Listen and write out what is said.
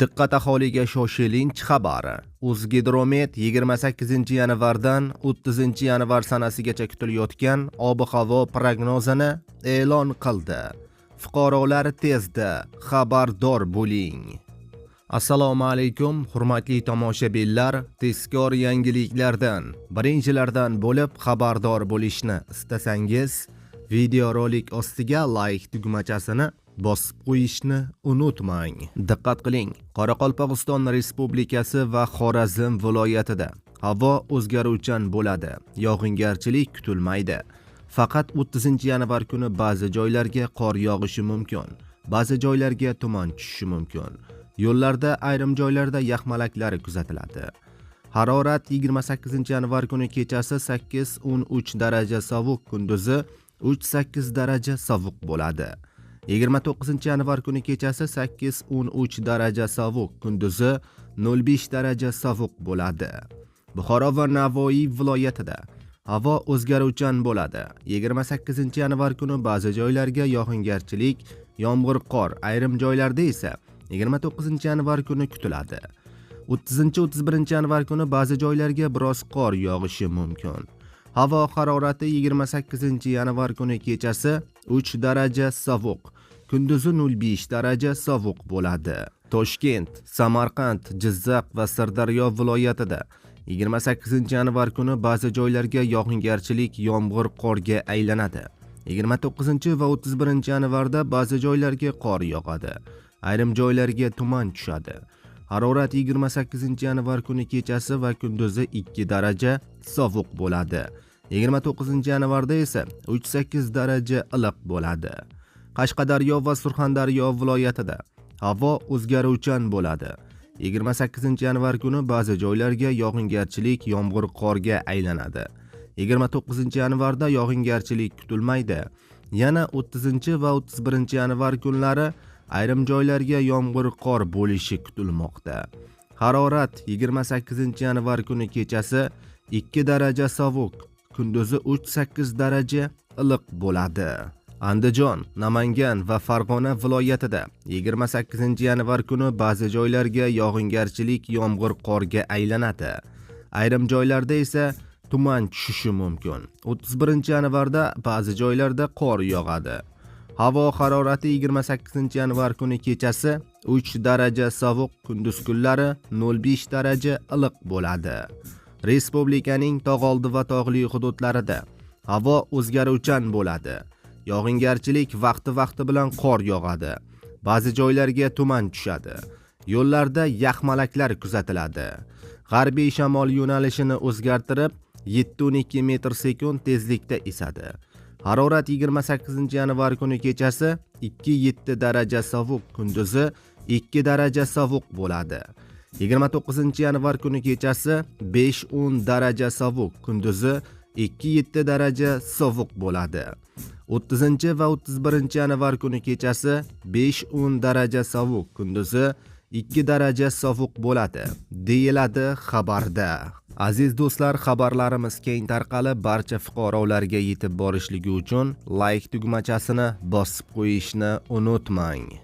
Diqqat aholiga shoshilinch xabar. O'zgidromet 28-yanvardan 30-yanvar sanasigacha kutilayotgan ob-havo prognozini e'lon qildi. Fuqarolar tezda xabardor bo'ling. Assalomu alaykum, hurmatli tomoshabinlar. Tezkor yangiliklardan, birinchilardan bo'lib xabardor bo'lishni istasangiz, videorolik ostiga like tugmachasini bosib qo'yishni unutmang. Diqqat qiling. Qoraqalpog'iston Respublikasi va Xorazm viloyatida havo o'zgaruvchan bo'ladi. Yog'ingarchilik kutilmaydi. Faqat 30-yanvar kuni ba'zi joylarga qor yog'ishi mumkin. Ba'zi joylarga tuman tushishi mumkin. Yo'llarda ayrim joylarda yaxmalaklar kuzatiladi. Harorat 28-yanvar kuni kechasi 8-13 daraja sovuq, kunduzi 3-8 daraja sovuq bo'ladi. 29-yanvar kuni kechasi 8-13 daraja sovuq, kunduzi 0-5 daraja sovuq bo'ladi. Buxoro va Navoiy viloyatida havo o'zgaruvchan bo'ladi. 28-yanvar kuni ba'zi joylarga yog'ingarchilik, yomg'ir, qor, ayrim joylarda esa 29-yanvar kuni kutiladi. 30-31-yanvar kuni ba'zi joylarga biroz qor yog'ishi mumkin. Havo harorati 28-yanvar kuni kechasi 3 daraja sovuq, kunduzi 0-5 daraja sovuq bo'ladi. Toshkent, Samarqand, Jizzax va Sirdaryo viloyatida 28-yanvar kuni ba'zi joylarga yog'ingarchilik, yomg'ir, qorga aylanadi. 29 va 31-yanvarda ba'zi joylarga qor yog'adi. Ayrim joylarga tuman tushadi. Harorat 28-yanvar kuni kechasi va kunduzi 2 daraja sovuq bo'ladi. 29-yanvarda esa 3-8 daraja iliq bo'ladi. Qashqadaryo va Surxondaryo viloyatida havo o'zgaruvchan bo'ladi. 28-yanvar kuni ba'zi joylarga yog'ingarchilik, yomg'ir, qorga aylanadi. 29-yanvarda yog'ingarchilik kutilmaydi. Yana 30 va 31-yanvar kunlari ayrim joylarga yomg'ir, qor bo'lishi kutilmoqda. Harorat 28-yanvar kuni kechasi 2 daraja sovuq, kunduzi 3-8 daraja iliq bo'ladi. Andijon, Namangan va Farg'ona viloyatida 28-yanvar kuni ba'zi joylarga yog'ingarchilik, yomg'ir, qorga aylanadi. Ayrim joylarda esa tuman tushishi mumkin. 31-yanvarda ba'zi joylarda qor yog'adi. Havo harorati 28-yanvar kuni kechasi 3 daraja sovuq, kunduz kunlari 0-5 daraja iliq bo'ladi. Respublikaning tog'oldi va tog'li hududlarida havo o'zgaruvchan bo'ladi. Yog'ingarchilik vaqti bilan qor yog'adi. Ba'zi joylarga tuman tushadi. Yo'llarda yaxmalaklar kuzatiladi. G'arbiy shamol yo'nalishini o'zgartirib 7-12 metr/sekund tezlikda esadi. Harorat 28-yanvar kuni kechasi 2-7 daraja sovuq, kunduzi 2 daraja sovuq bo'ladi. 29-yanvar kuni kechasi 5-10 daraja sovuq, kunduzi 2-7 daraja sovuq bo'ladi. 30 va 31-yanvar kuni kechasi 5-10 daraja sovuq, kunduzi 2 daraja sovuq bo'ladi, deyiladi xabarda. Aziz do'stlar, xabarlarimiz keng tarqalib, barcha fuqarolarga yetib borishligi uchun like tugmachasini bosib qo'yishni unutmang.